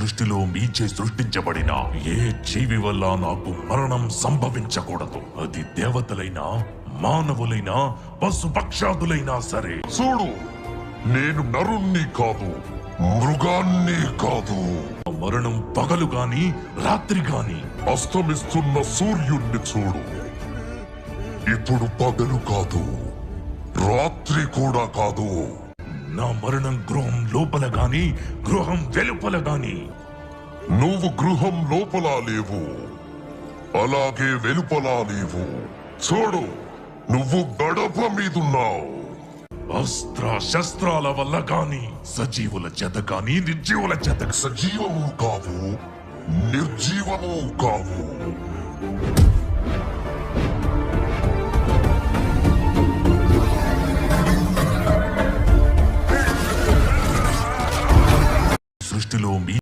సృష్టిలో మీచే సృష్టించబడిన ఏ జీవి వల్ల నాకు మరణం సంభవించకూడదు. అది దేవతలైనా మానవులైనా పశుపక్షాదులైనా సరే. చూడు, నేను నరుణ్ణి కాదు, మృగాన్ని కాదు. మరణం పగలు గాని రాత్రి గాని. అస్తమిస్తున్న సూర్యుణ్ణి చూడు. ఇప్పుడు పగలు కాదు, రాత్రి కూడా కాదు. నా మరణం గృహం లోపల గాని గృహం వెలుపల గాని. నువ్వు గృహం లోపల లేవు, అలాగే వెలుపల లేవు. చూడు, నువ్వు గడప మీదున్నావు. అస్త్ర శస్త్రాల వల్ల గాని, సజీవుల చేత గాని నిర్జీవుల చేత. సజీవము కావు, నిర్జీవము కావు. సృష్టిలో మీ